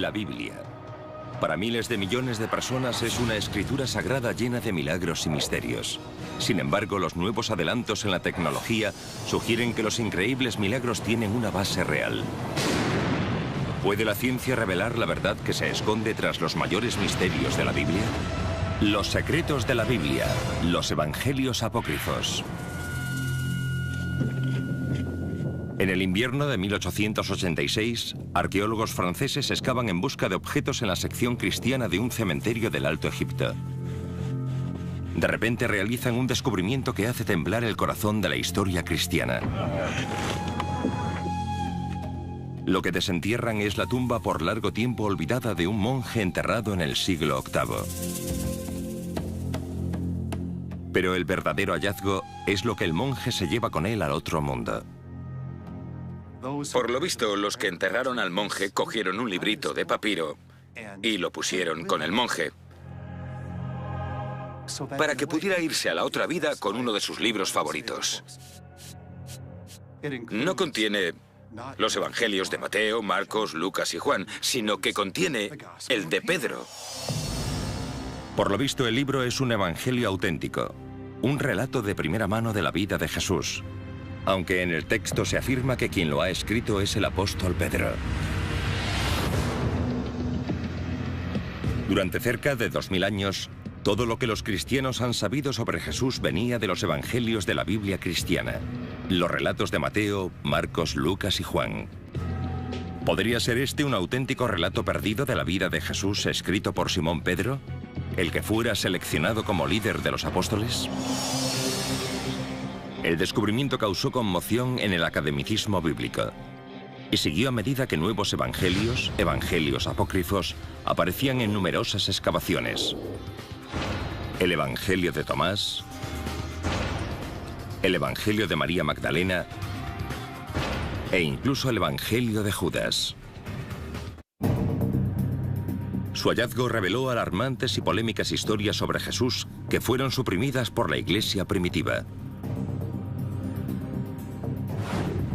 La Biblia. Para miles de millones de personas es una escritura sagrada llena de milagros y misterios. Sin embargo, los nuevos adelantos en la tecnología sugieren que los increíbles milagros tienen una base real. ¿Puede la ciencia revelar la verdad que se esconde tras los mayores misterios de la Biblia? Los secretos de la Biblia, los evangelios apócrifos. En el invierno de 1886, arqueólogos franceses excavan en busca de objetos en la sección cristiana de un cementerio del Alto Egipto. De repente realizan un descubrimiento que hace temblar el corazón de la historia cristiana. Lo que desentierran es la tumba por largo tiempo olvidada de un monje enterrado en el siglo VIII. Pero el verdadero hallazgo es lo que el monje se lleva con él al otro mundo. Por lo visto, los que enterraron al monje cogieron un librito de papiro y lo pusieron con el monje para que pudiera irse a la otra vida con uno de sus libros favoritos. No contiene los evangelios de Mateo, Marcos, Lucas y Juan, sino que contiene el de Pedro. Por lo visto, el libro es un evangelio auténtico, un relato de primera mano de la vida de Jesús, aunque en el texto se afirma que quien lo ha escrito es el apóstol Pedro. Durante cerca de 2000 años, todo lo que los cristianos han sabido sobre Jesús venía de los evangelios de la Biblia cristiana, los relatos de Mateo, Marcos, Lucas y Juan. ¿Podría ser este un auténtico relato perdido de la vida de Jesús escrito por Simón Pedro, el que fuera seleccionado como líder de los apóstoles? El descubrimiento causó conmoción en el academicismo bíblico y siguió a medida que nuevos evangelios apócrifos, aparecían en numerosas excavaciones. El Evangelio de Tomás, el Evangelio de María Magdalena e incluso el Evangelio de Judas. Su hallazgo reveló alarmantes y polémicas historias sobre Jesús que fueron suprimidas por la Iglesia primitiva.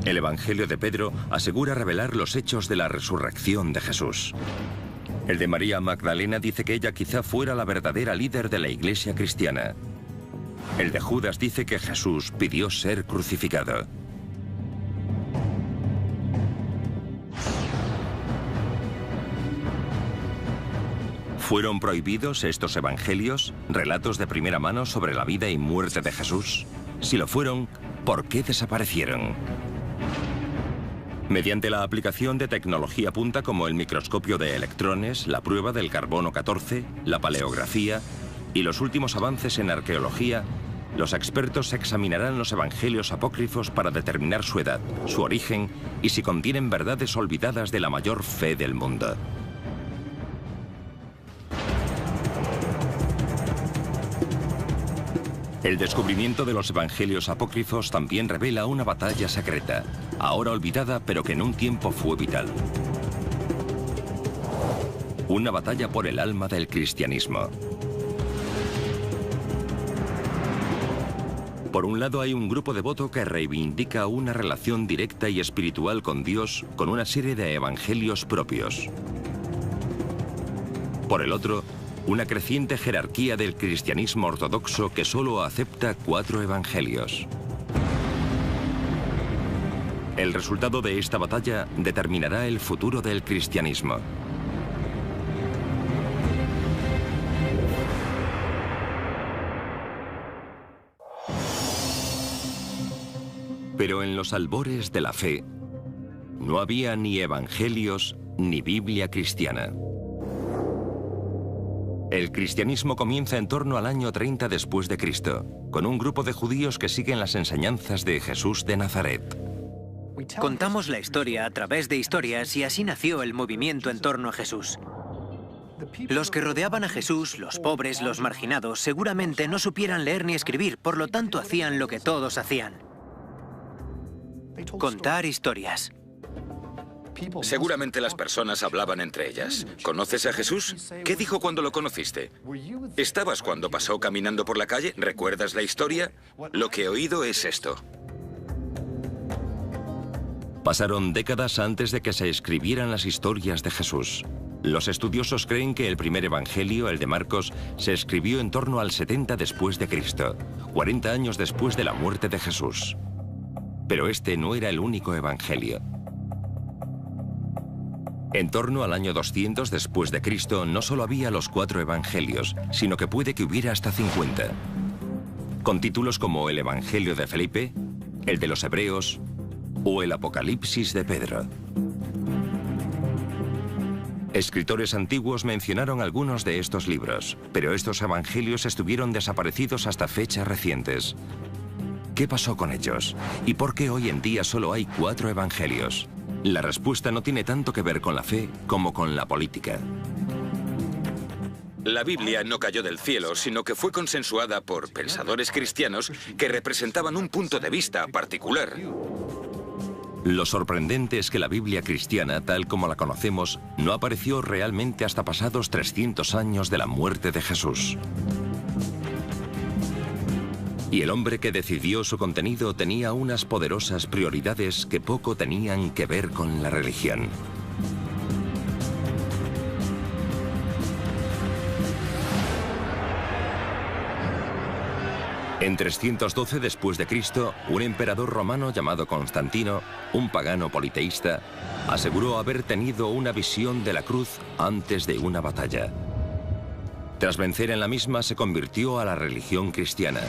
El Evangelio de Pedro asegura revelar los hechos de la resurrección de Jesús. El de María Magdalena dice que ella quizá fuera la verdadera líder de la Iglesia cristiana. El de Judas dice que Jesús pidió ser crucificado. ¿Fueron prohibidos estos evangelios, relatos de primera mano sobre la vida y muerte de Jesús? Si lo fueron, ¿por qué desaparecieron? Mediante la aplicación de tecnología punta como el microscopio de electrones, la prueba del carbono 14, la paleografía y los últimos avances en arqueología, los expertos examinarán los evangelios apócrifos para determinar su edad, su origen y si contienen verdades olvidadas de la mayor fe del mundo. El descubrimiento de los evangelios apócrifos también revela una batalla secreta, ahora olvidada pero que en un tiempo fue vital. Una batalla por el alma del cristianismo. Por un lado hay un grupo devoto que reivindica una relación directa y espiritual con Dios con una serie de evangelios propios. Por el otro, una creciente jerarquía del cristianismo ortodoxo que solo acepta 4 evangelios. El resultado de esta batalla determinará el futuro del cristianismo. Pero en los albores de la fe, no había ni evangelios ni Biblia cristiana. El cristianismo comienza en torno al año 30 después de Cristo, con un grupo de judíos que siguen las enseñanzas de Jesús de Nazaret. Contamos la historia a través de historias y así nació el movimiento en torno a Jesús. Los que rodeaban a Jesús, los pobres, los marginados, seguramente no supieran leer ni escribir, por lo tanto hacían lo que todos hacían: contar historias. Seguramente las personas hablaban entre ellas. ¿Conoces a Jesús? ¿Qué dijo cuando lo conociste? ¿Estabas cuando pasó caminando por la calle? ¿Recuerdas la historia? Lo que he oído es esto. Pasaron décadas antes de que se escribieran las historias de Jesús. Los estudiosos creen que el primer evangelio, el de Marcos, se escribió en torno al 70 después de Cristo, 40 años después de la muerte de Jesús. Pero este no era el único evangelio. En torno al año 200 después de Cristo no solo había los 4 evangelios, sino que puede que hubiera hasta 50. Con títulos como el Evangelio de Felipe, el de los Hebreos o el Apocalipsis de Pedro. Escritores antiguos mencionaron algunos de estos libros, pero estos evangelios estuvieron desaparecidos hasta fechas recientes. ¿Qué pasó con ellos? ¿Y por qué hoy en día solo hay 4 evangelios? La respuesta no tiene tanto que ver con la fe como con la política. La Biblia no cayó del cielo, sino que fue consensuada por pensadores cristianos que representaban un punto de vista particular. Lo sorprendente es que la Biblia cristiana, tal como la conocemos, no apareció realmente hasta pasados 300 años de la muerte de Jesús. Y el hombre que decidió su contenido tenía unas poderosas prioridades que poco tenían que ver con la religión. En 312 después de Cristo, un emperador romano llamado Constantino, un pagano politeísta, aseguró haber tenido una visión de la cruz antes de una batalla. Tras vencer en la misma, se convirtió a la religión cristiana,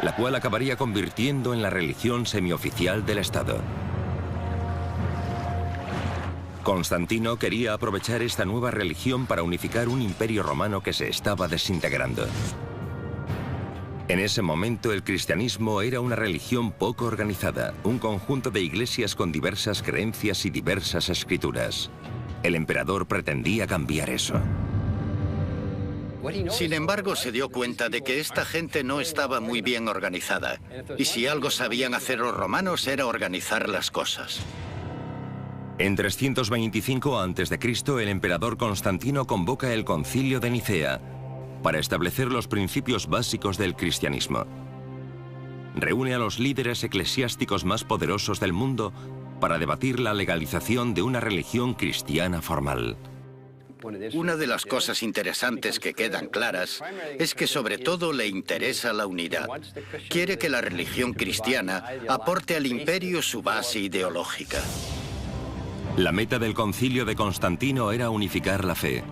la cual acabaría convirtiendo en la religión semioficial del Estado. Constantino quería aprovechar esta nueva religión para unificar un imperio romano que se estaba desintegrando. En ese momento el cristianismo era una religión poco organizada, un conjunto de iglesias con diversas creencias y diversas escrituras. El emperador pretendía cambiar eso. Sin embargo, se dio cuenta de que esta gente no estaba muy bien organizada. Y si algo sabían hacer los romanos era organizar las cosas. En 325 a.C., el emperador Constantino convoca el Concilio de Nicea para establecer los principios básicos del cristianismo. Reúne a los líderes eclesiásticos más poderosos del mundo para debatir la legalización de una religión cristiana formal. Una de las cosas interesantes que quedan claras es que sobre todo le interesa la unidad. Quiere que la religión cristiana aporte al imperio su base ideológica. La meta del Concilio de Constantino era unificar la fe,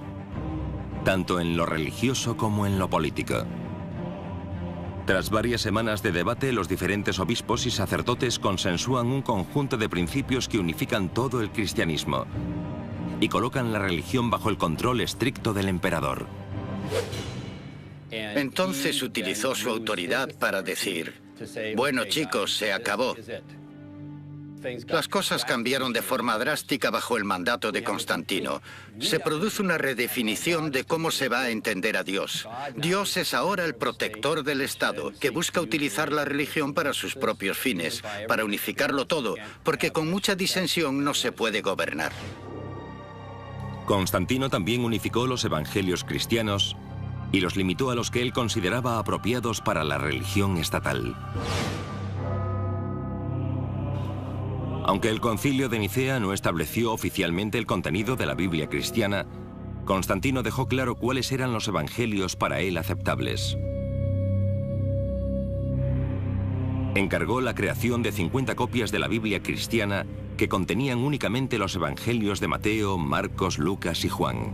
tanto en lo religioso como en lo político. Tras varias semanas de debate, los diferentes obispos y sacerdotes consensúan un conjunto de principios que unifican todo el cristianismo y colocan la religión bajo el control estricto del emperador. Entonces utilizó su autoridad para decir: bueno, chicos, se acabó. Las cosas cambiaron de forma drástica bajo el mandato de Constantino. Se produce una redefinición de cómo se va a entender a Dios. Dios es ahora el protector del Estado, que busca utilizar la religión para sus propios fines, para unificarlo todo, porque con mucha disensión no se puede gobernar. Constantino también unificó los evangelios cristianos y los limitó a los que él consideraba apropiados para la religión estatal. Aunque el Concilio de Nicea no estableció oficialmente el contenido de la Biblia cristiana, Constantino dejó claro cuáles eran los evangelios para él aceptables. Encargó la creación de 50 copias de la Biblia cristiana que contenían únicamente los evangelios de Mateo, Marcos, Lucas y Juan.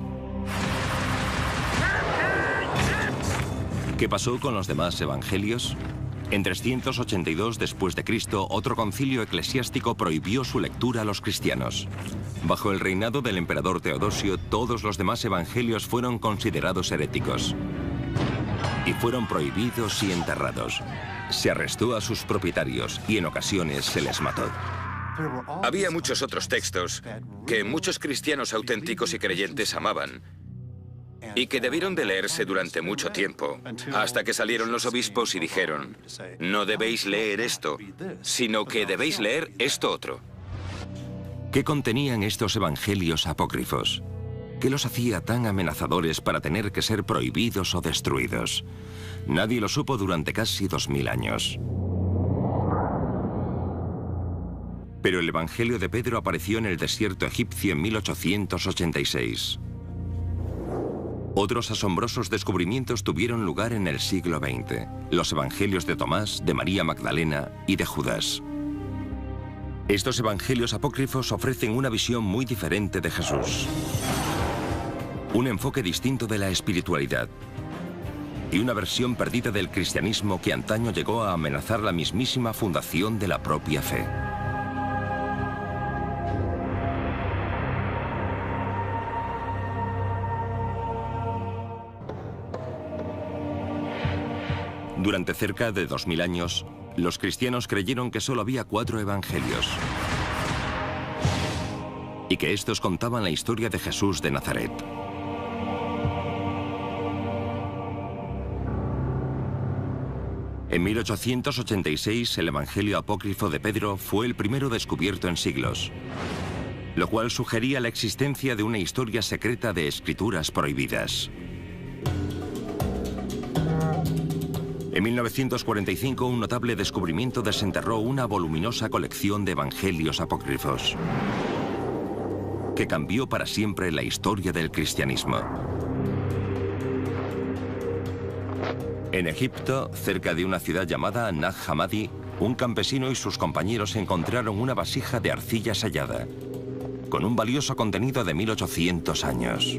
¿Qué pasó con los demás evangelios? En 382 después de Cristo, otro concilio eclesiástico prohibió su lectura a los cristianos. Bajo el reinado del emperador Teodosio, todos los demás evangelios fueron considerados heréticos y fueron prohibidos y enterrados. Se arrestó a sus propietarios y en ocasiones se les mató. Había muchos otros textos que muchos cristianos auténticos y creyentes amaban y que debieron de leerse durante mucho tiempo, hasta que salieron los obispos y dijeron: no debéis leer esto, sino que debéis leer esto otro. ¿Qué contenían estos evangelios apócrifos? ¿Qué los hacía tan amenazadores para tener que ser prohibidos o destruidos? Nadie lo supo durante casi 2000 años. Pero el Evangelio de Pedro apareció en el desierto egipcio en 1886. Otros asombrosos descubrimientos tuvieron lugar en el siglo XX. Los Evangelios de Tomás, de María Magdalena y de Judas. Estos evangelios apócrifos ofrecen una visión muy diferente de Jesús. Un enfoque distinto de la espiritualidad. Y una versión perdida del cristianismo que antaño llegó a amenazar la mismísima fundación de la propia fe. Durante cerca de 2000 años, los cristianos creyeron que solo había 4 evangelios y que estos contaban la historia de Jesús de Nazaret. En 1886, el Evangelio apócrifo de Pedro fue el primero descubierto en siglos, lo cual sugería la existencia de una historia secreta de escrituras prohibidas. En 1945, un notable descubrimiento desenterró una voluminosa colección de evangelios apócrifos que cambió para siempre la historia del cristianismo. En Egipto, cerca de una ciudad llamada Nag Hammadi, un campesino y sus compañeros encontraron una vasija de arcilla sellada, con un valioso contenido de 1800 años.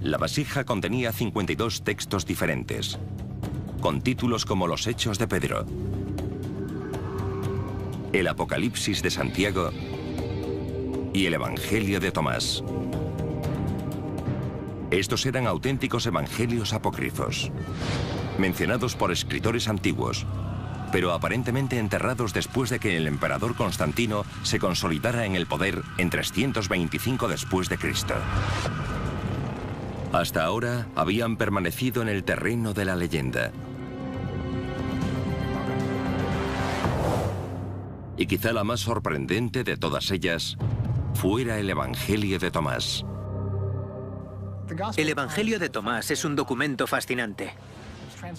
La vasija contenía 52 textos diferentes, con títulos como los Hechos de Pedro, el Apocalipsis de Santiago y el Evangelio de Tomás. Estos eran auténticos evangelios apócrifos, mencionados por escritores antiguos, pero aparentemente enterrados después de que el emperador Constantino se consolidara en el poder en 325 después de Cristo. Hasta ahora habían permanecido en el terreno de la leyenda. Y quizá la más sorprendente de todas ellas fuera el Evangelio de Tomás. El Evangelio de Tomás es un documento fascinante.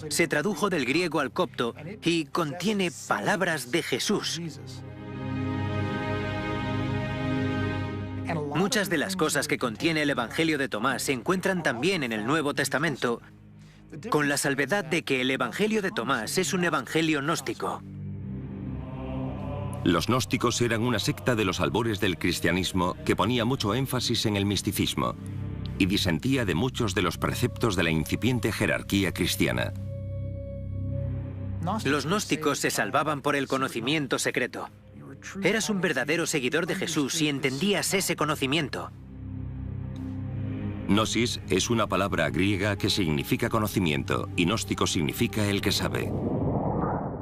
Se tradujo del griego al copto y contiene palabras de Jesús. Muchas de las cosas que contiene el Evangelio de Tomás se encuentran también en el Nuevo Testamento, con la salvedad de que el Evangelio de Tomás es un evangelio gnóstico. Los gnósticos eran una secta de los albores del cristianismo que ponía mucho énfasis en el misticismo y disentía de muchos de los preceptos de la incipiente jerarquía cristiana. Los gnósticos se salvaban por el conocimiento secreto. Eras un verdadero seguidor de Jesús si entendías ese conocimiento. Gnosis es una palabra griega que significa conocimiento y gnóstico significa el que sabe.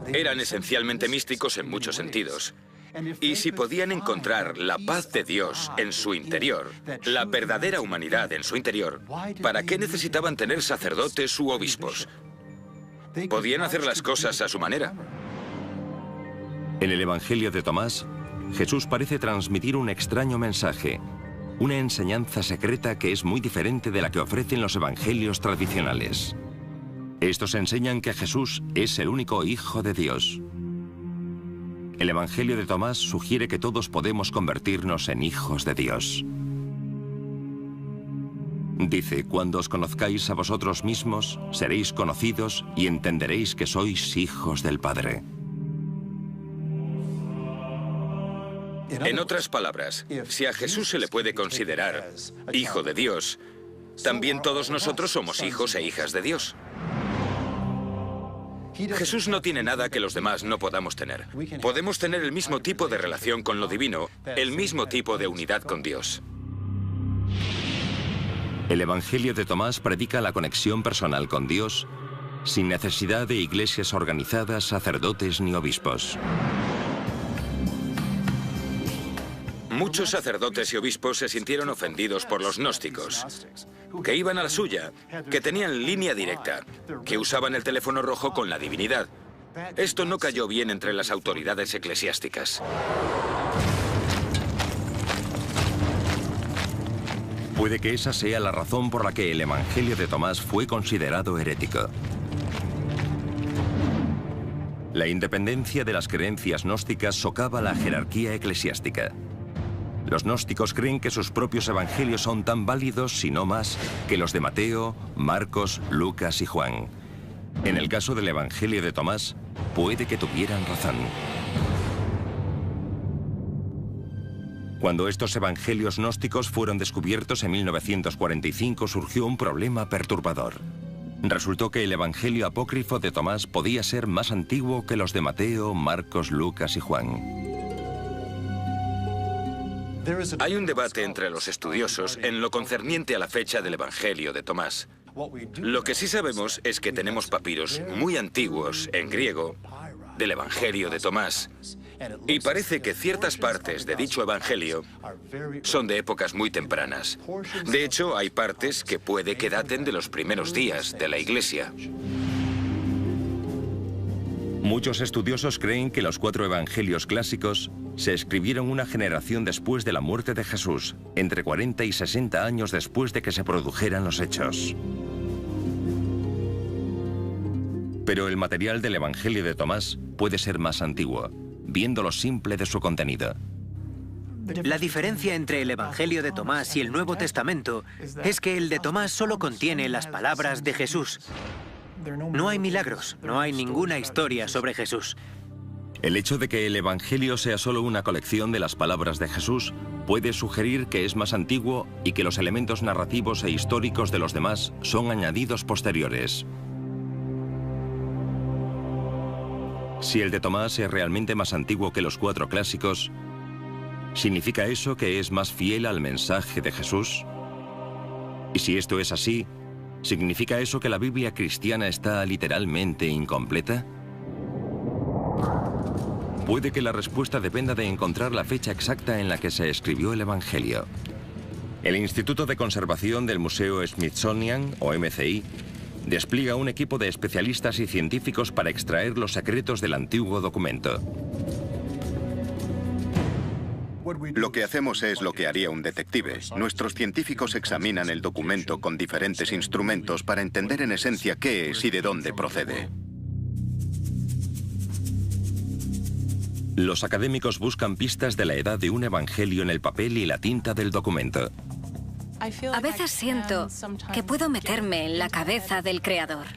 Eran esencialmente místicos en muchos sentidos. Y si podían encontrar la paz de Dios en su interior, la verdadera humanidad en su interior, ¿para qué necesitaban tener sacerdotes u obispos? Podían hacer las cosas a su manera. En el Evangelio de Tomás, Jesús parece transmitir un extraño mensaje, una enseñanza secreta que es muy diferente de la que ofrecen los evangelios tradicionales. Estos enseñan que Jesús es el único Hijo de Dios. El Evangelio de Tomás sugiere que todos podemos convertirnos en hijos de Dios. Dice, cuando os conozcáis a vosotros mismos, seréis conocidos y entenderéis que sois hijos del Padre. En otras palabras, si a Jesús se le puede considerar Hijo de Dios, también todos nosotros somos hijos e hijas de Dios. Jesús no tiene nada que los demás no podamos tener. Podemos tener el mismo tipo de relación con lo divino, el mismo tipo de unidad con Dios. El Evangelio de Tomás predica la conexión personal con Dios sin necesidad de iglesias organizadas, sacerdotes ni obispos. Muchos sacerdotes y obispos se sintieron ofendidos por los gnósticos, que iban a la suya, que tenían línea directa, que usaban el teléfono rojo con la divinidad. Esto no cayó bien entre las autoridades eclesiásticas. Puede que esa sea la razón por la que el Evangelio de Tomás fue considerado herético. La independencia de las creencias gnósticas socava la jerarquía eclesiástica. Los gnósticos creen que sus propios evangelios son tan válidos, si no más, que los de Mateo, Marcos, Lucas y Juan. En el caso del Evangelio de Tomás, puede que tuvieran razón. Cuando estos evangelios gnósticos fueron descubiertos en 1945, surgió un problema perturbador. Resultó que el Evangelio apócrifo de Tomás podía ser más antiguo que los de Mateo, Marcos, Lucas y Juan. Hay un debate entre los estudiosos en lo concerniente a la fecha del Evangelio de Tomás. Lo que sí sabemos es que tenemos papiros muy antiguos en griego del Evangelio de Tomás. Y parece que ciertas partes de dicho evangelio son de épocas muy tempranas. De hecho, hay partes que puede que daten de los primeros días de la Iglesia. Muchos estudiosos creen que los 4 evangelios clásicos se escribieron una generación después de la muerte de Jesús, entre 40 y 60 años después de que se produjeran los hechos. Pero el material del Evangelio de Tomás puede ser más antiguo, viendo lo simple de su contenido. La diferencia entre el Evangelio de Tomás y el Nuevo Testamento es que el de Tomás solo contiene las palabras de Jesús. No hay milagros, no hay ninguna historia sobre Jesús. El hecho de que el Evangelio sea solo una colección de las palabras de Jesús puede sugerir que es más antiguo y que los elementos narrativos e históricos de los demás son añadidos posteriores. Si el de Tomás es realmente más antiguo que los 4 clásicos, ¿significa eso que es más fiel al mensaje de Jesús? Y si esto es así, ¿significa eso que la Biblia cristiana está literalmente incompleta? Puede que la respuesta dependa de encontrar la fecha exacta en la que se escribió el Evangelio. El Instituto de Conservación del Museo Smithsonian, o MCI, despliega un equipo de especialistas y científicos para extraer los secretos del antiguo documento. Lo que hacemos es lo que haría un detective. Nuestros científicos examinan el documento con diferentes instrumentos para entender en esencia qué es y de dónde procede. Los académicos buscan pistas de la edad de un evangelio en el papel y la tinta del documento. A veces siento que puedo meterme en la cabeza del creador,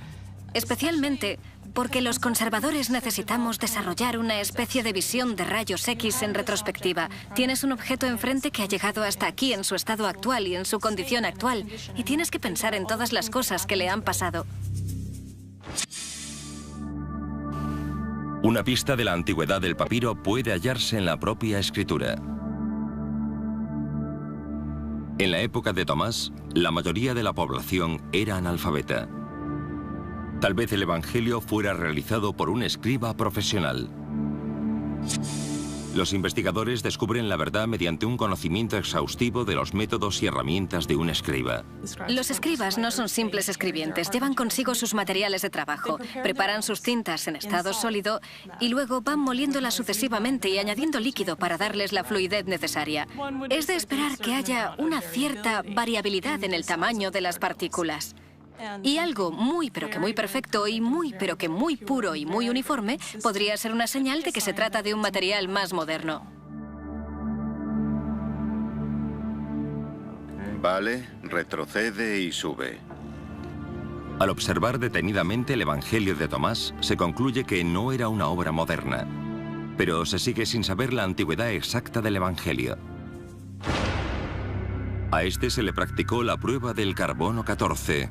especialmente porque los conservadores necesitamos desarrollar una especie de visión de rayos X en retrospectiva. Tienes un objeto enfrente que ha llegado hasta aquí en su estado actual y en su condición actual, y tienes que pensar en todas las cosas que le han pasado. Una pista de la antigüedad del papiro puede hallarse en la propia escritura. En la época de Tomás, la mayoría de la población era analfabeta. Tal vez el Evangelio fuera realizado por un escriba profesional. Los investigadores descubren la verdad mediante un conocimiento exhaustivo de los métodos y herramientas de un escriba. Los escribas no son simples escribientes, llevan consigo sus materiales de trabajo, preparan sus tintas en estado sólido y luego van moliéndolas sucesivamente y añadiendo líquido para darles la fluidez necesaria. Es de esperar que haya una cierta variabilidad en el tamaño de las partículas. Y algo muy pero que muy perfecto y muy pero que muy puro y muy uniforme podría ser una señal de que se trata de un material más moderno. Vale, retrocede y sube. Al observar detenidamente el Evangelio de Tomás, se concluye que no era una obra moderna, pero se sigue sin saber la antigüedad exacta del Evangelio. A este se le practicó la prueba del carbono 14.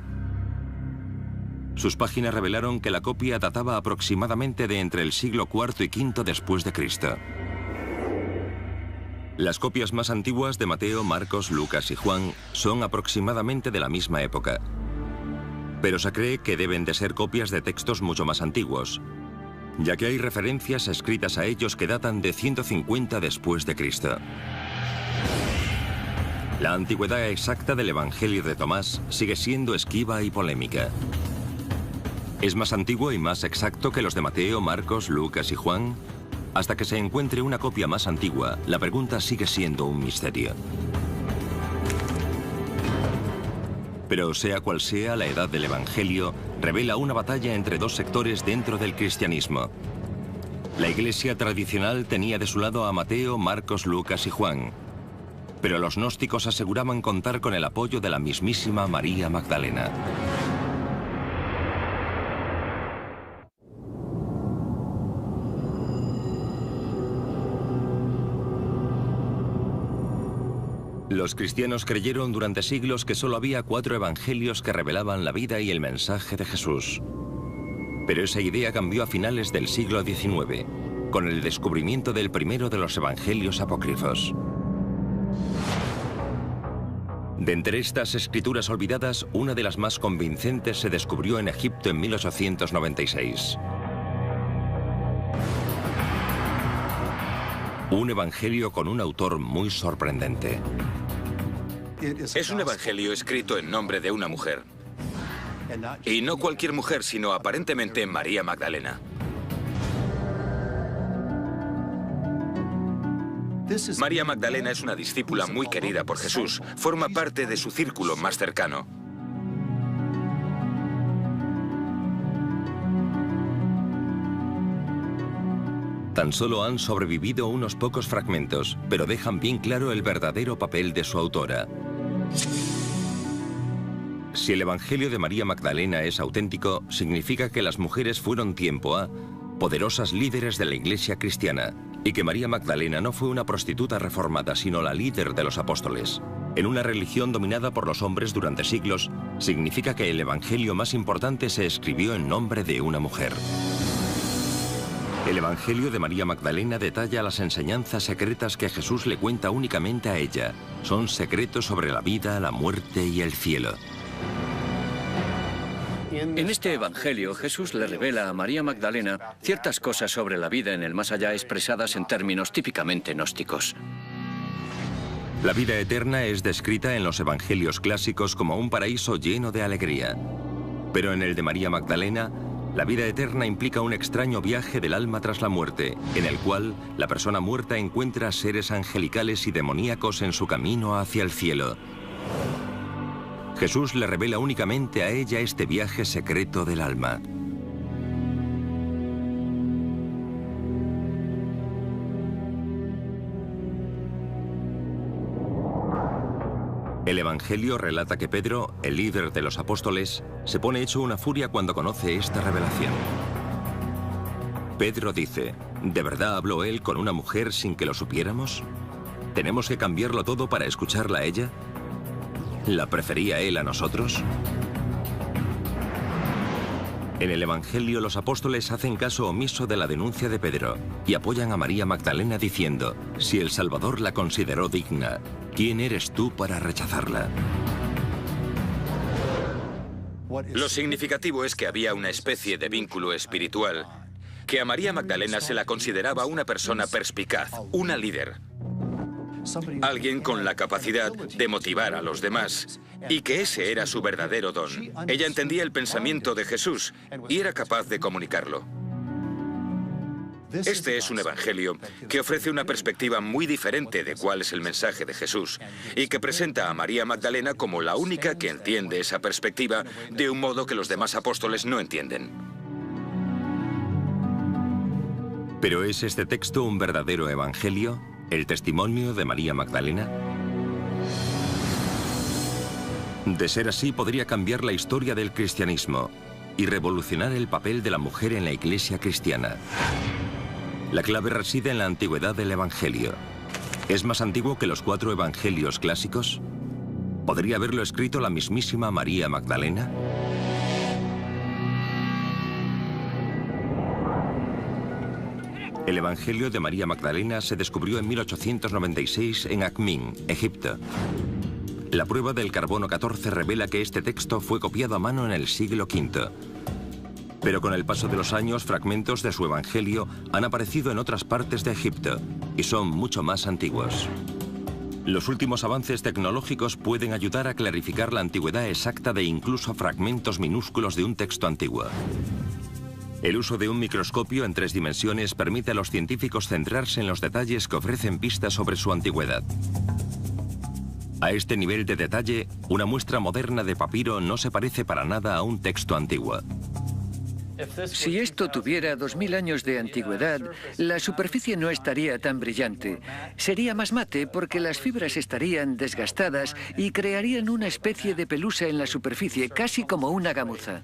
Sus páginas revelaron que la copia databa aproximadamente de entre el siglo IV y V después de Cristo. Las copias más antiguas de Mateo, Marcos, Lucas y Juan son aproximadamente de la misma época. Pero se cree que deben de ser copias de textos mucho más antiguos, ya que hay referencias escritas a ellos que datan de 150 después de Cristo. La antigüedad exacta del Evangelio de Tomás sigue siendo esquiva y polémica. ¿Es más antiguo y más exacto que los de Mateo, Marcos, Lucas y Juan? Hasta que se encuentre una copia más antigua, la pregunta sigue siendo un misterio. Pero sea cual sea la edad del Evangelio, revela una batalla entre dos sectores dentro del cristianismo. La iglesia tradicional tenía de su lado a Mateo, Marcos, Lucas y Juan. Pero los gnósticos aseguraban contar con el apoyo de la mismísima María Magdalena. Los cristianos creyeron durante siglos que solo había 4 evangelios que revelaban la vida y el mensaje de Jesús. Pero esa idea cambió a finales del siglo XIX, con el descubrimiento del primero de los evangelios apócrifos. De entre estas escrituras olvidadas, una de las más convincentes se descubrió en Egipto en 1896. Un evangelio con un autor muy sorprendente. Es un evangelio escrito en nombre de una mujer. Y no cualquier mujer, sino aparentemente María Magdalena. María Magdalena es una discípula muy querida por Jesús. Forma parte de su círculo más cercano. Tan solo han sobrevivido unos pocos fragmentos, pero dejan bien claro el verdadero papel de su autora. Si el Evangelio de María Magdalena es auténtico, significa que las mujeres fueron tiempo a poderosas líderes de la Iglesia cristiana, y que María Magdalena no fue una prostituta reformada, sino la líder de los apóstoles. En una religión dominada por los hombres durante siglos, significa que el Evangelio más importante se escribió en nombre de una mujer. El Evangelio de María Magdalena detalla las enseñanzas secretas que Jesús le cuenta únicamente a ella. Son secretos sobre la vida, la muerte y el cielo. En este Evangelio, Jesús le revela a María Magdalena ciertas cosas sobre la vida en el más allá expresadas en términos típicamente gnósticos. La vida eterna es descrita en los evangelios clásicos como un paraíso lleno de alegría. Pero en el de María Magdalena, la vida eterna implica un extraño viaje del alma tras la muerte, en el cual la persona muerta encuentra seres angelicales y demoníacos en su camino hacia el cielo. Jesús le revela únicamente a ella este viaje secreto del alma. El Evangelio relata que Pedro, el líder de los apóstoles, se pone hecho una furia cuando conoce esta revelación. Pedro dice, ¿de verdad habló él con una mujer sin que lo supiéramos? ¿Tenemos que cambiarlo todo para escucharla a ella? ¿La prefería él a nosotros? En el Evangelio los apóstoles hacen caso omiso de la denuncia de Pedro y apoyan a María Magdalena diciendo, si el Salvador la consideró digna, ¿quién eres tú para rechazarla? Lo significativo es que había una especie de vínculo espiritual, que a María Magdalena se la consideraba una persona perspicaz, una líder. Alguien con la capacidad de motivar a los demás, y que ese era su verdadero don. Ella entendía el pensamiento de Jesús y era capaz de comunicarlo. Este es un evangelio que ofrece una perspectiva muy diferente de cuál es el mensaje de Jesús y que presenta a María Magdalena como la única que entiende esa perspectiva de un modo que los demás apóstoles no entienden. ¿Pero es este texto un verdadero evangelio? ¿El testimonio de María Magdalena? De ser así, podría cambiar la historia del cristianismo y revolucionar el papel de la mujer en la iglesia cristiana. La clave reside en la antigüedad del evangelio. ¿Es más antiguo que los 4 evangelios clásicos? ¿Podría haberlo escrito la mismísima María Magdalena? El Evangelio de María Magdalena se descubrió en 1896 en Akhmim, Egipto. La prueba del carbono 14 revela que este texto fue copiado a mano en el siglo V. Pero con el paso de los años, fragmentos de su Evangelio han aparecido en otras partes de Egipto y son mucho más antiguos. Los últimos avances tecnológicos pueden ayudar a clarificar la antigüedad exacta de incluso fragmentos minúsculos de un texto antiguo. El uso de un microscopio en 3 dimensiones permite a los científicos centrarse en los detalles que ofrecen pistas sobre su antigüedad. A este nivel de detalle, una muestra moderna de papiro no se parece para nada a un texto antiguo. Si esto tuviera 2000 años de antigüedad, la superficie no estaría tan brillante. Sería más mate porque las fibras estarían desgastadas y crearían una especie de pelusa en la superficie, casi como una gamuza.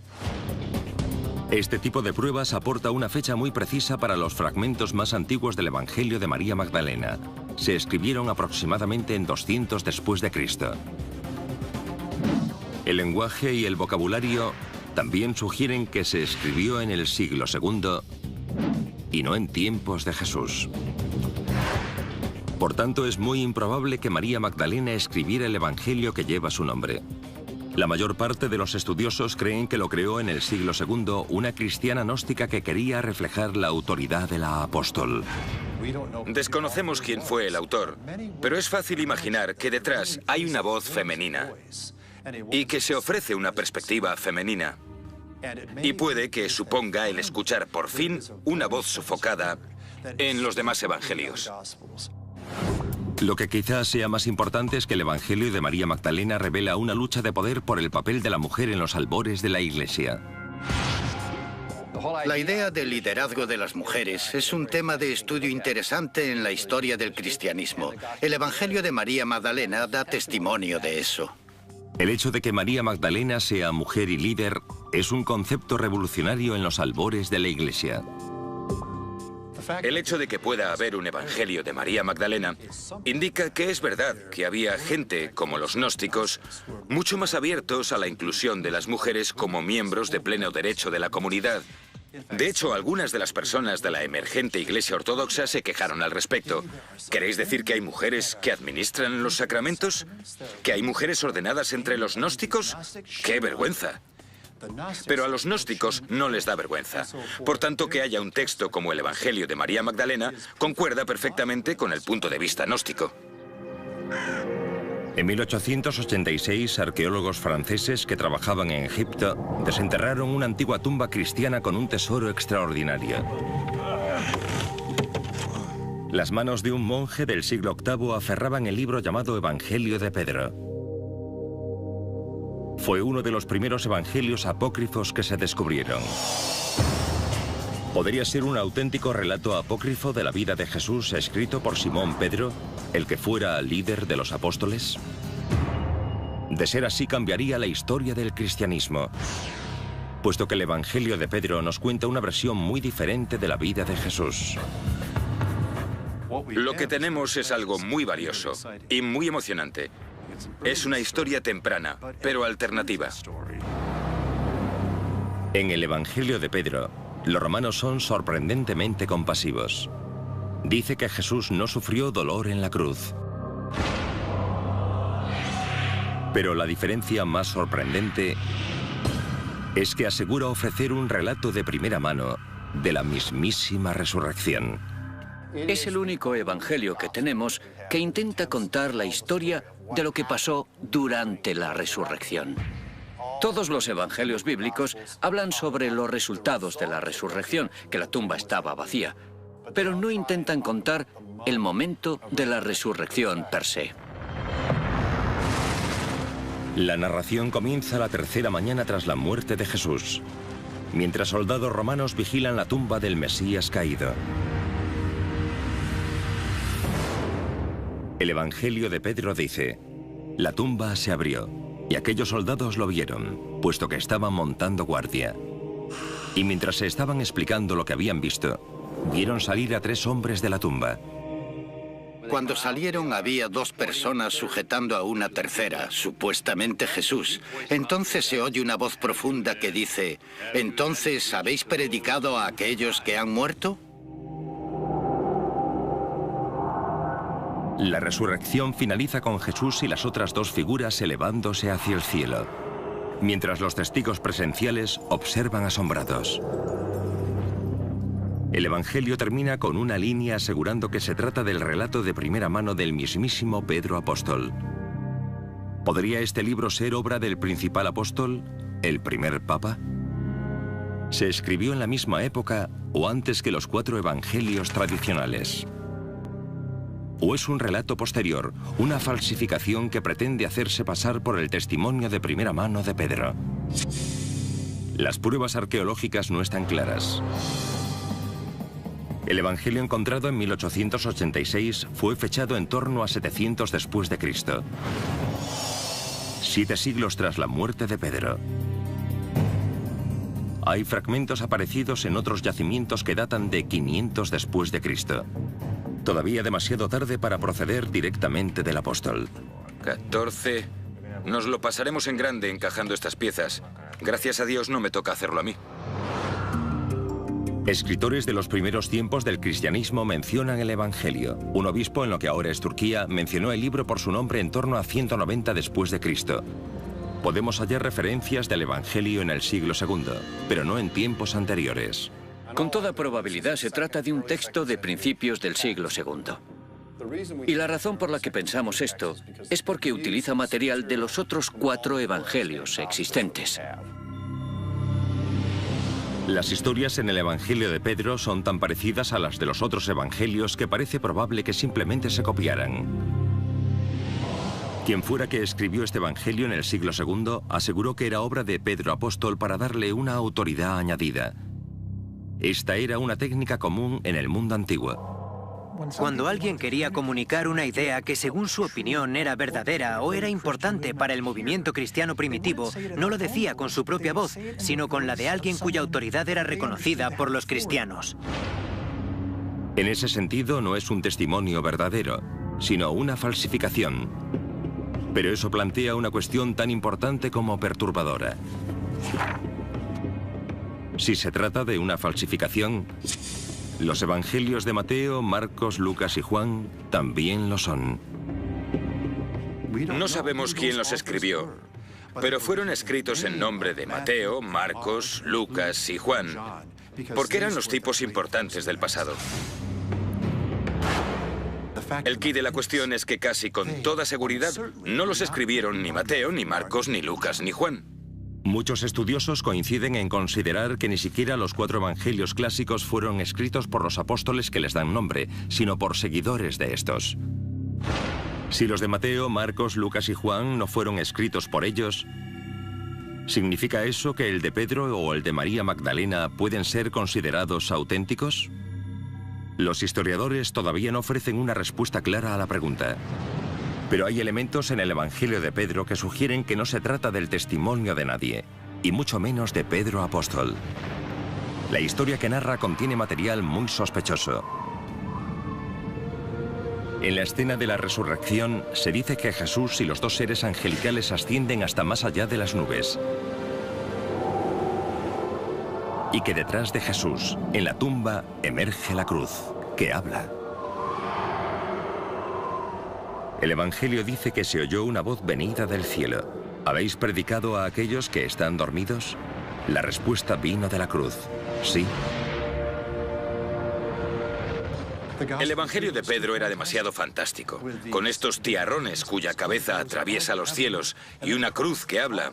Este tipo de pruebas aporta una fecha muy precisa para los fragmentos más antiguos del Evangelio de María Magdalena. Se escribieron aproximadamente en 200 después de Cristo. El lenguaje y el vocabulario también sugieren que se escribió en el siglo II y no en tiempos de Jesús. Por tanto, es muy improbable que María Magdalena escribiera el Evangelio que lleva su nombre. La mayor parte de los estudiosos creen que lo creó en el siglo II una cristiana gnóstica que quería reflejar la autoridad de la apóstol. Desconocemos quién fue el autor, pero es fácil imaginar que detrás hay una voz femenina y que se ofrece una perspectiva femenina. Y puede que suponga el escuchar por fin una voz sofocada en los demás evangelios. Lo que quizás sea más importante es que el Evangelio de María Magdalena revela una lucha de poder por el papel de la mujer en los albores de la Iglesia. La idea del liderazgo de las mujeres es un tema de estudio interesante en la historia del cristianismo. El Evangelio de María Magdalena da testimonio de eso. El hecho de que María Magdalena sea mujer y líder es un concepto revolucionario en los albores de la Iglesia. El hecho de que pueda haber un evangelio de María Magdalena indica que es verdad que había gente, como los gnósticos, mucho más abiertos a la inclusión de las mujeres como miembros de pleno derecho de la comunidad. De hecho, algunas de las personas de la emergente Iglesia Ortodoxa se quejaron al respecto. ¿Queréis decir que hay mujeres que administran los sacramentos? ¿Que hay mujeres ordenadas entre los gnósticos? ¡Qué vergüenza! Pero a los gnósticos no les da vergüenza. Por tanto, que haya un texto como el Evangelio de María Magdalena concuerda perfectamente con el punto de vista gnóstico. En 1886, arqueólogos franceses que trabajaban en Egipto desenterraron una antigua tumba cristiana con un tesoro extraordinario. Las manos de un monje del siglo VIII aferraban el libro llamado Evangelio de Pedro. Fue uno de los primeros evangelios apócrifos que se descubrieron. ¿Podría ser un auténtico relato apócrifo de la vida de Jesús escrito por Simón Pedro, el que fuera líder de los apóstoles? De ser así, cambiaría la historia del cristianismo, puesto que el Evangelio de Pedro nos cuenta una versión muy diferente de la vida de Jesús. Lo que tenemos es algo muy valioso y muy emocionante. Es una historia temprana, pero alternativa. En el Evangelio de Pedro, los romanos son sorprendentemente compasivos. Dice que Jesús no sufrió dolor en la cruz. Pero la diferencia más sorprendente es que asegura ofrecer un relato de primera mano de la mismísima resurrección. Es el único evangelio que tenemos que intenta contar la historia de lo que pasó durante la resurrección. Todos los evangelios bíblicos hablan sobre los resultados de la resurrección, que la tumba estaba vacía, pero no intentan contar el momento de la resurrección per se. La narración comienza la tercera mañana tras la muerte de Jesús, mientras soldados romanos vigilan la tumba del Mesías caído. El Evangelio de Pedro dice: la tumba se abrió, y aquellos soldados lo vieron, puesto que estaban montando guardia. Y mientras se estaban explicando lo que habían visto, vieron salir a 3 hombres de la tumba. Cuando salieron había 2 personas sujetando a una tercera, supuestamente Jesús. Entonces se oye una voz profunda que dice: ¿entonces habéis predicado a aquellos que han muerto? La resurrección finaliza con Jesús y las otras 2 figuras elevándose hacia el cielo, mientras los testigos presenciales observan asombrados. El Evangelio termina con una línea asegurando que se trata del relato de primera mano del mismísimo Pedro apóstol. ¿Podría este libro ser obra del principal apóstol, el primer papa? ¿Se escribió en la misma época o antes que los 4 evangelios tradicionales? ¿O es un relato posterior, una falsificación que pretende hacerse pasar por el testimonio de primera mano de Pedro? Las pruebas arqueológicas no están claras. El Evangelio encontrado en 1886 fue fechado en torno a 700 después de Cristo. 7 siglos tras la muerte de Pedro. Hay fragmentos aparecidos en otros yacimientos que datan de 500 después de Cristo. Todavía demasiado tarde para proceder directamente del apóstol. 14. Nos lo pasaremos en grande encajando estas piezas. Gracias a Dios no me toca hacerlo a mí. Escritores de los primeros tiempos del cristianismo mencionan el Evangelio. Un obispo en lo que ahora es Turquía mencionó el libro por su nombre en torno a 190 después de Cristo. Podemos hallar referencias del Evangelio en el siglo II, pero no en tiempos anteriores. Con toda probabilidad se trata de un texto de principios del siglo II. Y la razón por la que pensamos esto es porque utiliza material de los otros 4 evangelios existentes. Las historias en el Evangelio de Pedro son tan parecidas a las de los otros evangelios que parece probable que simplemente se copiaran. Quien fuera que escribió este evangelio en el siglo II aseguró que era obra de Pedro apóstol para darle una autoridad añadida. Esta era una técnica común en el mundo antiguo. Cuando alguien quería comunicar una idea que según su opinión era verdadera o era importante para el movimiento cristiano primitivo, no lo decía con su propia voz, sino con la de alguien cuya autoridad era reconocida por los cristianos. En ese sentido no es un testimonio verdadero, sino una falsificación. Pero eso plantea una cuestión tan importante como perturbadora. Si se trata de una falsificación, los evangelios de Mateo, Marcos, Lucas y Juan también lo son. No sabemos quién los escribió, pero fueron escritos en nombre de Mateo, Marcos, Lucas y Juan, porque eran los tipos importantes del pasado. El quid de la cuestión es que casi con toda seguridad no los escribieron ni Mateo, ni Marcos, ni Lucas, ni Juan. Muchos estudiosos coinciden en considerar que ni siquiera los 4 evangelios clásicos fueron escritos por los apóstoles que les dan nombre, sino por seguidores de estos. Si los de Mateo, Marcos, Lucas y Juan no fueron escritos por ellos, ¿significa eso que el de Pedro o el de María Magdalena pueden ser considerados auténticos? Los historiadores todavía no ofrecen una respuesta clara a la pregunta. Pero hay elementos en el Evangelio de Pedro que sugieren que no se trata del testimonio de nadie, y mucho menos de Pedro apóstol. La historia que narra contiene material muy sospechoso. En la escena de la resurrección se dice que Jesús y los 2 seres angelicales ascienden hasta más allá de las nubes. Y que detrás de Jesús, en la tumba, emerge la cruz, que habla. El Evangelio dice que se oyó una voz venida del cielo. ¿Habéis predicado a aquellos que están dormidos? La respuesta vino de la cruz. Sí. El Evangelio de Pedro era demasiado fantástico, con estos tiarrones cuya cabeza atraviesa los cielos y una cruz que habla.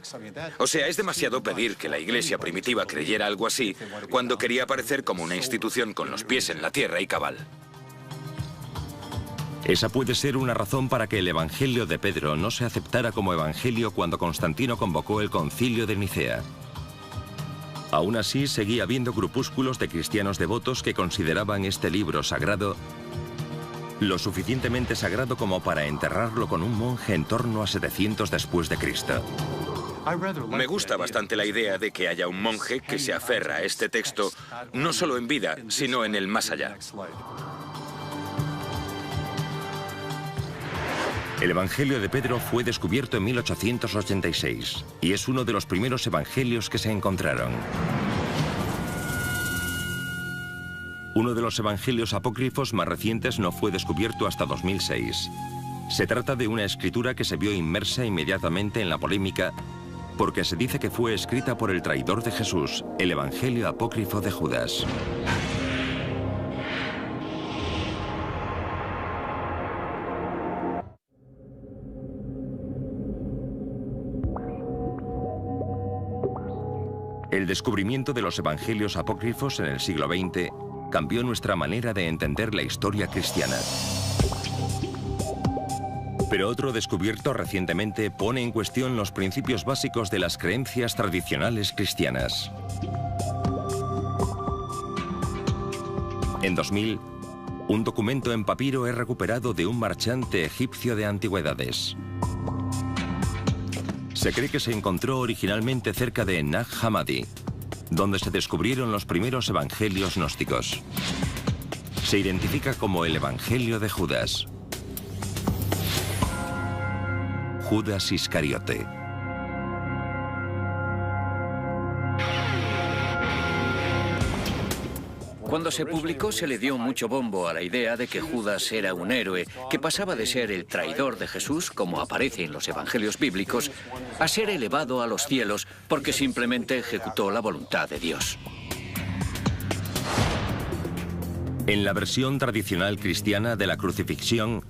O sea, es demasiado pedir que la iglesia primitiva creyera algo así cuando quería aparecer como una institución con los pies en la tierra y cabal. Esa puede ser una razón para que el Evangelio de Pedro no se aceptara como evangelio cuando Constantino convocó el Concilio de Nicea. Aún así, seguía habiendo grupúsculos de cristianos devotos que consideraban este libro sagrado lo suficientemente sagrado como para enterrarlo con un monje en torno a 700 después de Cristo. Me gusta bastante la idea de que haya un monje que se aferra a este texto no solo en vida, sino en el más allá. El Evangelio de Pedro fue descubierto en 1886 y es uno de los primeros evangelios que se encontraron. Uno de los evangelios apócrifos más recientes no fue descubierto hasta 2006. Se trata de una escritura que se vio inmersa inmediatamente en la polémica porque se dice que fue escrita por el traidor de Jesús, el Evangelio apócrifo de Judas. El descubrimiento de los evangelios apócrifos en el siglo XX cambió nuestra manera de entender la historia cristiana. Pero otro descubierto recientemente pone en cuestión los principios básicos de las creencias tradicionales cristianas. En 2000, un documento en papiro es recuperado de un marchante egipcio de antigüedades. Se cree que se encontró originalmente cerca de Nag Hammadi, donde se descubrieron los primeros evangelios gnósticos. Se identifica como el Evangelio de Judas. Judas Iscariote. Cuando se publicó se le dio mucho bombo a la idea de que Judas era un héroe, que pasaba de ser el traidor de Jesús, como aparece en los evangelios bíblicos, a ser elevado a los cielos porque simplemente ejecutó la voluntad de Dios. En la versión tradicional cristiana de la crucifixión,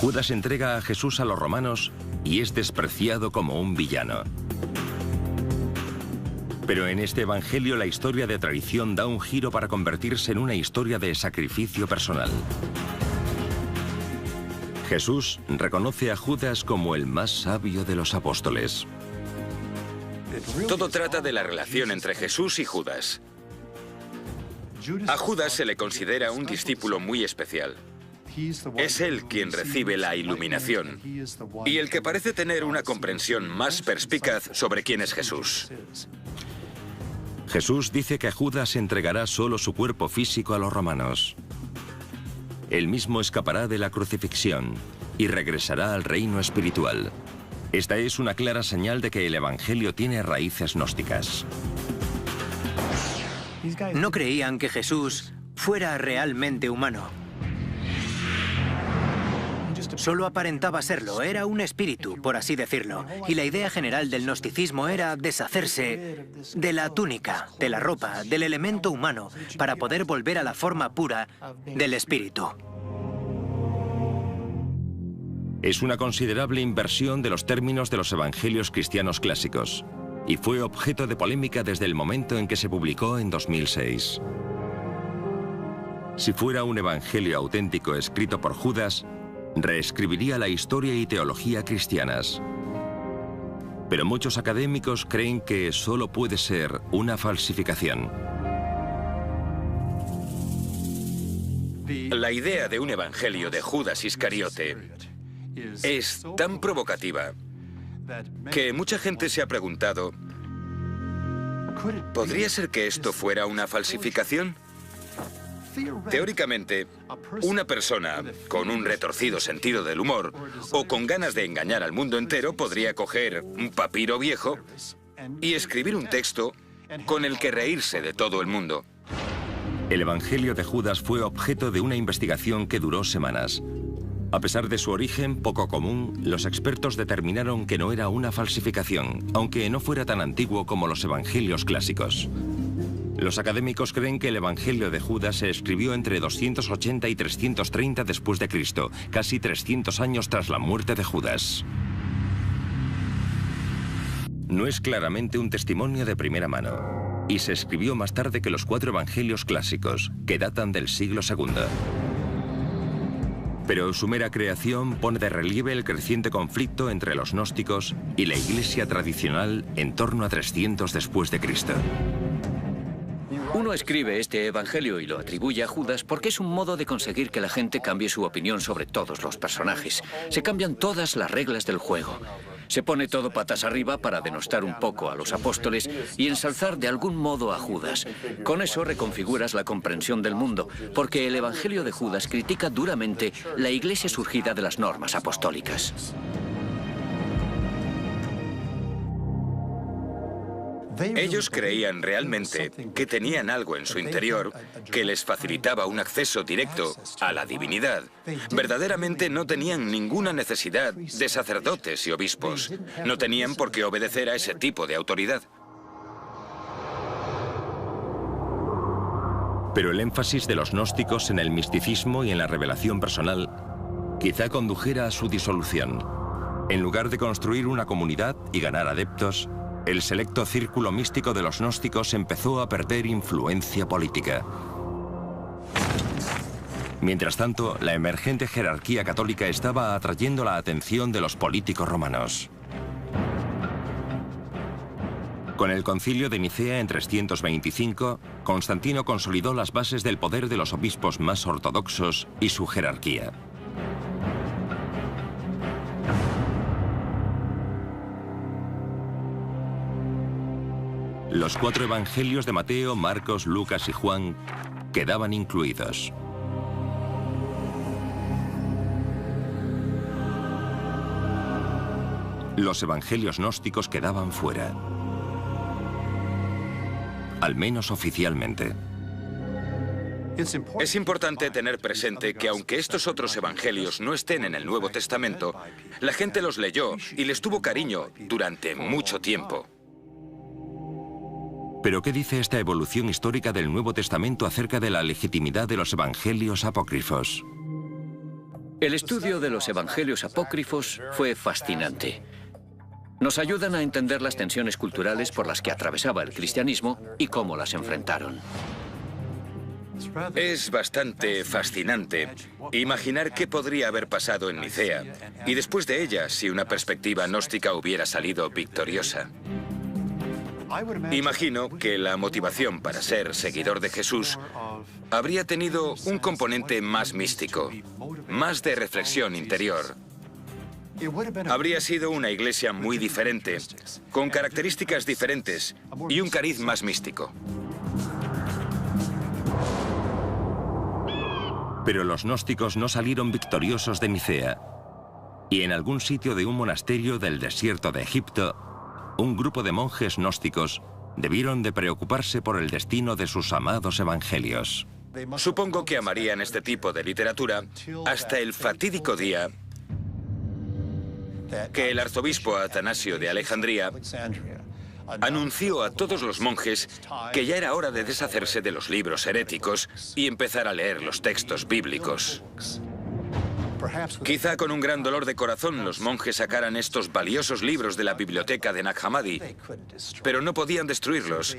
Judas entrega a Jesús a los romanos y es despreciado como un villano. Pero en este evangelio la historia de traición da un giro para convertirse en una historia de sacrificio personal. Jesús reconoce a Judas como el más sabio de los apóstoles. Todo trata de la relación entre Jesús y Judas. A Judas se le considera un discípulo muy especial. Es él quien recibe la iluminación y el que parece tener una comprensión más perspicaz sobre quién es Jesús. Jesús dice que Judas entregará solo su cuerpo físico a los romanos. Él mismo escapará de la crucifixión y regresará al reino espiritual. Esta es una clara señal de que el evangelio tiene raíces gnósticas. No creían que Jesús fuera realmente humano. Solo aparentaba serlo, era un espíritu, por así decirlo. Y la idea general del gnosticismo era deshacerse de la túnica, de la ropa, del elemento humano, para poder volver a la forma pura del espíritu. Es una considerable inversión de los términos de los evangelios cristianos clásicos, y fue objeto de polémica desde el momento en que se publicó en 2006. Si fuera un evangelio auténtico escrito por Judas, reescribiría la historia y teología cristianas. Pero muchos académicos creen que solo puede ser una falsificación. La idea de un evangelio de Judas Iscariote es tan provocativa que mucha gente se ha preguntado, ¿podría ser que esto fuera una falsificación? Teóricamente, una persona con un retorcido sentido del humor o con ganas de engañar al mundo entero podría coger un papiro viejo y escribir un texto con el que reírse de todo el mundo. El Evangelio de Judas fue objeto de una investigación que duró semanas. A pesar de su origen poco común, los expertos determinaron que no era una falsificación, aunque no fuera tan antiguo como los evangelios clásicos. Los académicos creen que el Evangelio de Judas se escribió entre 280 y 330 después de Cristo, casi 300 años tras la muerte de Judas. No es claramente un testimonio de primera mano, y se escribió más tarde que los 4 evangelios clásicos, que datan del siglo II. Pero su mera creación pone de relieve el creciente conflicto entre los gnósticos y la Iglesia tradicional en torno a 300 después de Cristo. Uno escribe este evangelio y lo atribuye a Judas porque es un modo de conseguir que la gente cambie su opinión sobre todos los personajes. Se cambian todas las reglas del juego. Se pone todo patas arriba para denostar un poco a los apóstoles y ensalzar de algún modo a Judas. Con eso reconfiguras la comprensión del mundo, porque el evangelio de Judas critica duramente la iglesia surgida de las normas apostólicas. Ellos creían realmente que tenían algo en su interior que les facilitaba un acceso directo a la divinidad. Verdaderamente no tenían ninguna necesidad de sacerdotes y obispos. No tenían por qué obedecer a ese tipo de autoridad. Pero el énfasis de los gnósticos en el misticismo y en la revelación personal quizá condujera a su disolución. En lugar de construir una comunidad y ganar adeptos, el selecto círculo místico de los gnósticos empezó a perder influencia política. Mientras tanto, la emergente jerarquía católica estaba atrayendo la atención de los políticos romanos. Con el concilio de Nicea en 325, Constantino consolidó las bases del poder de los obispos más ortodoxos y su jerarquía. Los 4 evangelios de Mateo, Marcos, Lucas y Juan quedaban incluidos. Los evangelios gnósticos quedaban fuera. Al menos oficialmente. Es importante tener presente que aunque estos otros evangelios no estén en el Nuevo Testamento, la gente los leyó y les tuvo cariño durante mucho tiempo. ¿Pero qué dice esta evolución histórica del Nuevo Testamento acerca de la legitimidad de los evangelios apócrifos? El estudio de los evangelios apócrifos fue fascinante. Nos ayudan a entender las tensiones culturales por las que atravesaba el cristianismo y cómo las enfrentaron. Es bastante fascinante imaginar qué podría haber pasado en Nicea y después de ella si una perspectiva gnóstica hubiera salido victoriosa. Imagino que la motivación para ser seguidor de Jesús habría tenido un componente más místico, más de reflexión interior. Habría sido una iglesia muy diferente, con características diferentes y un cariz más místico. Pero los gnósticos no salieron victoriosos de Nicea. Y en algún sitio de un monasterio del desierto de Egipto, un grupo de monjes gnósticos debieron de preocuparse por el destino de sus amados evangelios. Supongo que amarían este tipo de literatura hasta el fatídico día que el arzobispo Atanasio de Alejandría anunció a todos los monjes que ya era hora de deshacerse de los libros heréticos y empezar a leer los textos bíblicos. Quizá con un gran dolor de corazón los monjes sacaran estos valiosos libros de la biblioteca de Nag Hammadi, pero no podían destruirlos.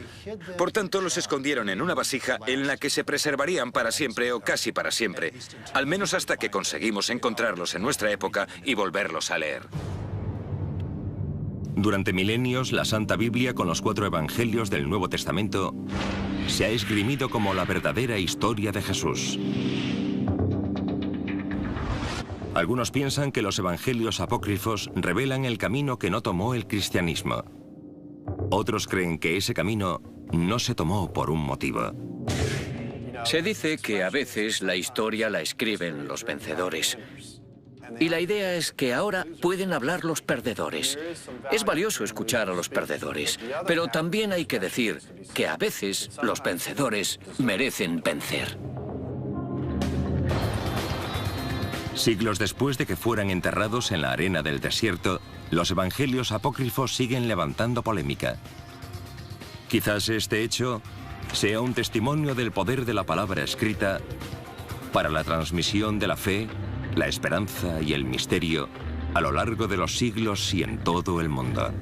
Por tanto, los escondieron en una vasija en la que se preservarían para siempre o casi para siempre, al menos hasta que conseguimos encontrarlos en nuestra época y volverlos a leer. Durante milenios, la Santa Biblia con los 4 evangelios del Nuevo Testamento se ha esgrimido como la verdadera historia de Jesús. Algunos piensan que los evangelios apócrifos revelan el camino que no tomó el cristianismo. Otros creen que ese camino no se tomó por un motivo. Se dice que a veces la historia la escriben los vencedores. Y la idea es que ahora pueden hablar los perdedores. Es valioso escuchar a los perdedores, pero también hay que decir que a veces los vencedores merecen vencer. Siglos después de que fueran enterrados en la arena del desierto, los evangelios apócrifos siguen levantando polémica. Quizás este hecho sea un testimonio del poder de la palabra escrita para la transmisión de la fe, la esperanza y el misterio a lo largo de los siglos y en todo el mundo.